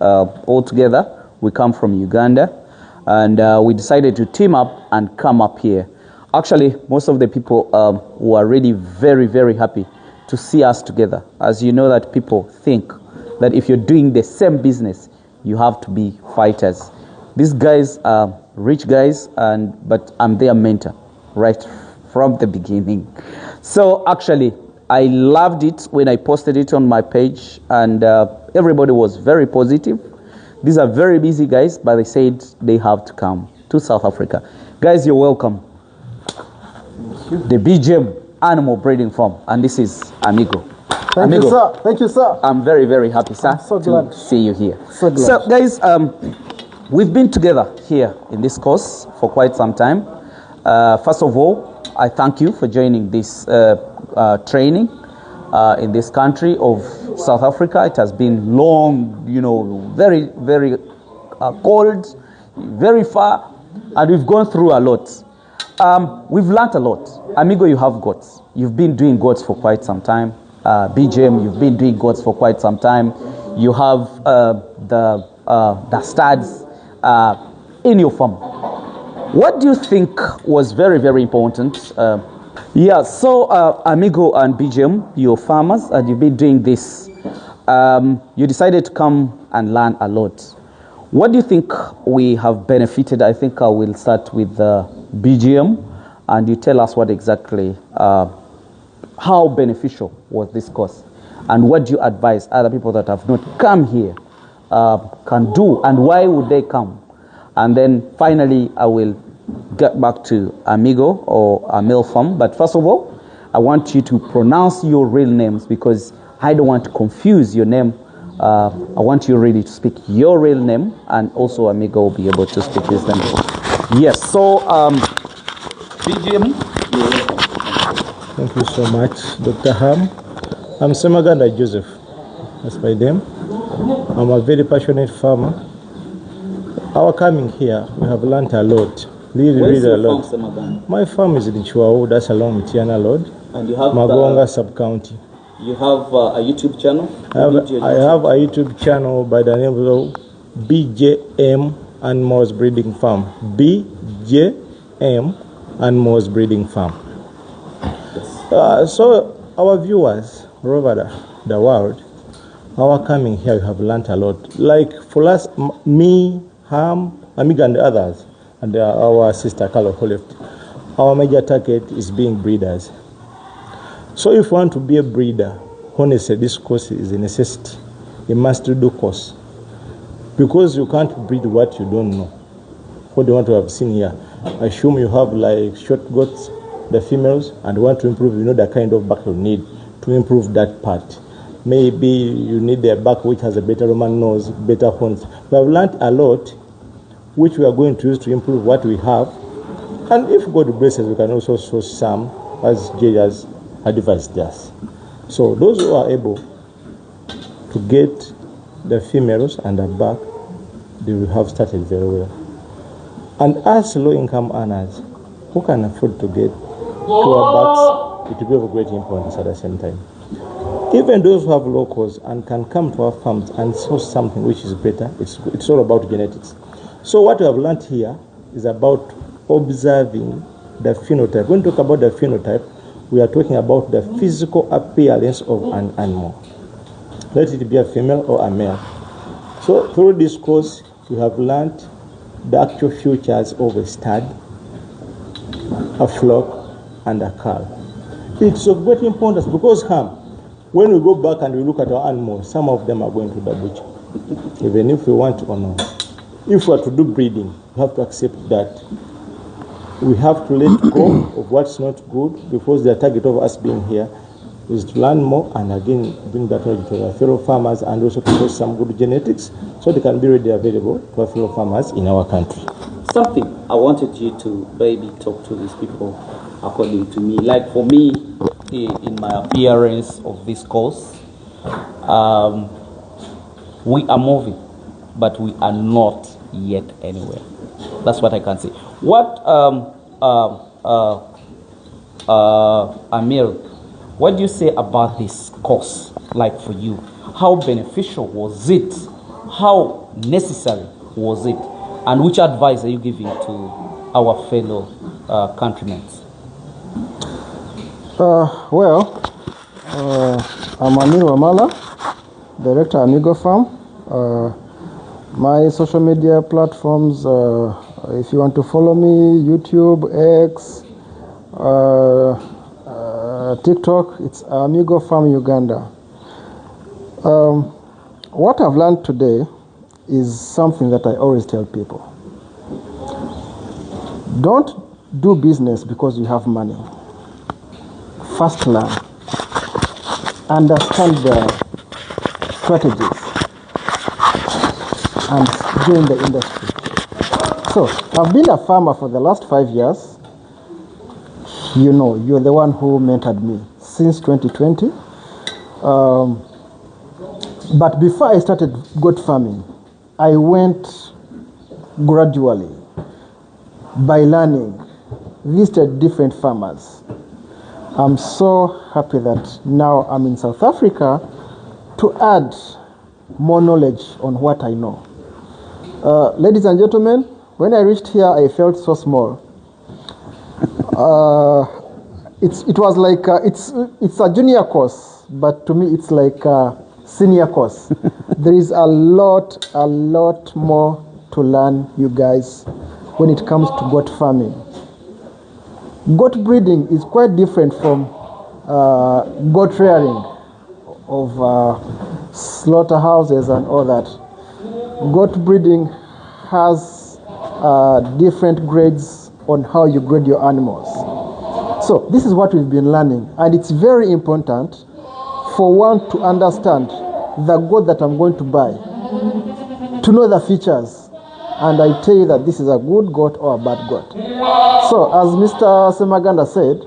all together. We come from Uganda, and we decided to team up and come up here. Actually, most of the people were already very, very happy to see us together. As you know, that people think that if you're doing the same business, you have to be fighters. These guys are rich guys, but I'm their mentor right from the beginning. So actually, I loved it when I posted it on my page, and everybody was very positive. These are very busy guys, but they said they have to come to South Africa. Guys, you're welcome. The BGM Animal Breeding Farm, and this is Amigo. Thank you, sir. Thank you, sir. I'm very, very happy, sir, glad to see you here. So glad. So, guys, we've been together here in this course for quite some time. First of all, I thank you for joining this training in this country of South Africa. It has been long, very, very cold, very far, and we've gone through a lot. We've learned a lot. Amigo, you have goats. You've been doing goats for quite some time. BGM, you've been doing goats for quite some time. You have the studs in your farm. What do you think was very, very important? So Amigo and BGM, you're farmers, and you've been doing this. You decided to come and learn a lot. What do you think we have benefited? I think I will start with BGM, and you tell us what exactly, how beneficial was this course, and what do you advise other people that have not come here can do, and why would they come? And then finally, I will get back to Amigo or Amigo Farm. But first of all, I want you to pronounce your real names, because I don't want to confuse your name. I want you really to speak your real name, and also Amigo will be able to speak his name. Yes, so BGM. Thank you so much, Dr. Ham. I'm Semaganda Joseph. That's my name. I'm a very passionate farmer. Our coming here, we have learned a lot. Really a lot. Farm, my farm is in Chihuahua, that's along Mitiana Road, and you have Magonga sub-county. You have a YouTube channel? I have a YouTube channel by the name of BGM Animals Breeding Farm. BGM Animals Breeding Farm. So our viewers all over the world, our coming here, we have learned a lot. Like for us, me, Ham, Amiga and others, and our sister Carlo who left, our major target is being breeders. So if you want to be a breeder, honestly, this course is a necessity. You must do course. Because you can't breed what you don't know. What do you want to have seen here? Assume you have like short goats, the females, and want to improve, the kind of back you need to improve that part. Maybe you need a back which has a better Roman nose, better horns. We have learned a lot, which we are going to use to improve what we have. And if God blesses, we can also source some, as Jay has advised us. So those who are able to get the females and the back, they will have started very well. And as low-income earners who can afford to get 2 backs, it will be of great importance at the same time. Even those who have locals and can come to our farms and source something which is better, it's all about genetics. So what we have learned here is about observing the phenotype. When we talk about the phenotype, we are talking about the physical appearance of an animal. Let it be a female or a male. So through this course, we have learned the actual features of a stud, a flock, and a cow. It's of great importance because when we go back and we look at our animals, some of them are going to the butcher, even if we want to or not. If we are to do breeding, we have to accept that we have to let go of what's not good, because the target of us being here is to learn more and again bring that knowledge to our fellow farmers, and also to source some good genetics so they can be readily available to our fellow farmers in our country. Something I wanted you to maybe talk to these people according to me. Like for me, in my appearance of this course, we are moving, but we are not yet anywhere. That's what I can say. What Amir, what do you say about this course? Like for you, how beneficial was it? how necessary was it? And which advice are you giving to our fellow countrymen? I'm Amir Wamala, Director Amigo Farm. My social media platforms, if you want to follow me, YouTube, X, TikTok, it's Amigo Farm Uganda. What I've learned today is something that I always tell people. Don't do business because you have money. First learn. Understand the strategies and join the industry. So, I've been a farmer for the last 5 years. You know, you're the one who mentored me since 2020. But before I started goat farming, I went gradually by learning, visited different farmers. I'm so happy that now I'm in South Africa to add more knowledge on what I know. Ladies and gentlemen, when I reached here, I felt so small. It was like it's a junior course, but to me it's like a senior course. There is a lot more to learn, you guys, when it comes to goat farming. Goat breeding is quite different from goat rearing of slaughterhouses and all that. Goat breeding has different grades on how you grade your animals. So this is what we've been learning, and it's very important for one to understand the goat that I'm going to buy, to know the features, and I tell you that this is a good goat or a bad goat. So, as Mr. Semaganda said,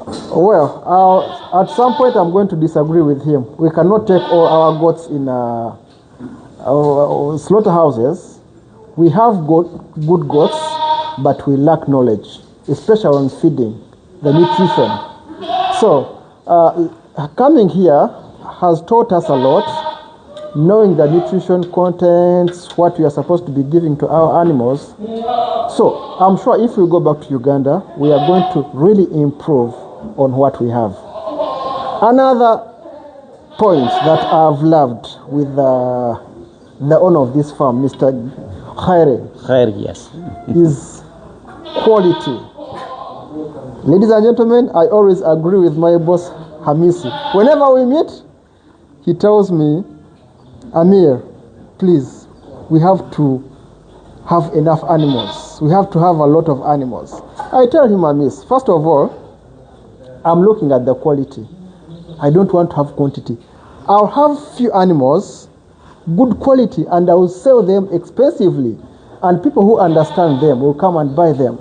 at some point I'm going to disagree with him. We cannot take all our goats in slaughterhouses. We have good goats, but we lack knowledge, especially on feeding, the nutrition. So, coming here has taught us a lot, knowing the nutrition contents, what we are supposed to be giving to our animals. So I'm sure if we go back to Uganda, we are going to really improve on what we have. Another point that I've loved with the owner of this farm, Mr. Khaire, Yes. is quality. Ladies and gentlemen, I always agree with my boss, Hamisi. Whenever we meet, he tells me, Amir, please, we have to have enough animals. We have to have a lot of animals. I tell him, Amis, first of all, I'm looking at the quality. I don't want to have quantity. I'll have few animals, good quality, and I will sell them expensively. And people who understand them will come and buy them.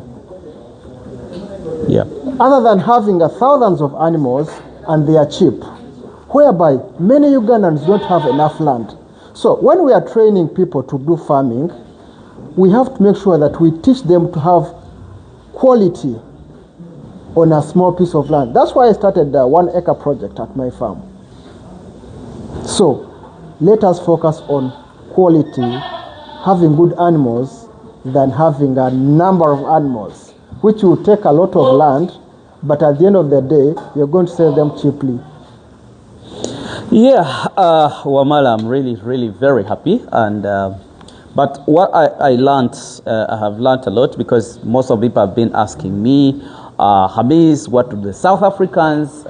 Yeah. Other than having thousands of animals and they are cheap, whereby many Ugandans don't have enough land. So when we are training people to do farming, we have to make sure that we teach them to have quality on a small piece of land. That's why I started the 1 acre project at my farm. So let us focus on quality, having good animals, than having a number of animals, which will take a lot of land, but at the end of the day, you're going to sell them cheaply. Yeah, Wamala, I'm really very happy. And but what I learned, I have learned a lot, because most of people have been asking me, Hamis, what do the South Africans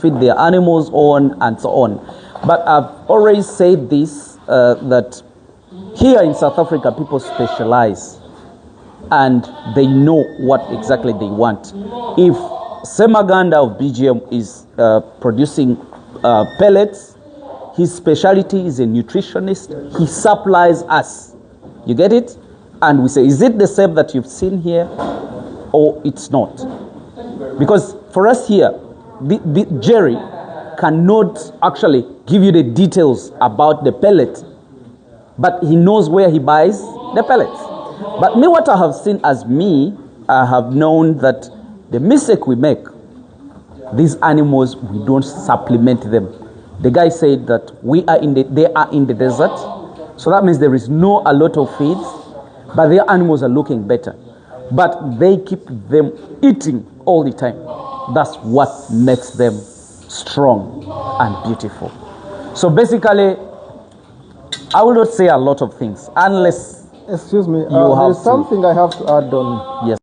feed their animals on, and so on. But I've always said this, that here in South Africa, people specialize and they know what exactly they want. If Semaganda of BGM is producing pellets, his specialty is a nutritionist. He supplies us. You get it? And we say, is it the same that you've seen here, or it's not? Because for us here, Jerry cannot actually give you the details about the pellet, but he knows where he buys the pellets. But me, what I have seen as me, I have known that the mistake we make, these animals, we don't supplement them. The guy said that they are in the desert. So that means there is no a lot of feeds, but their animals are looking better. But they keep them eating all the time. That's what makes them strong and beautiful. So basically, I will not say a lot of things unless Excuse me, you have there's to. something I have to add on. Yes.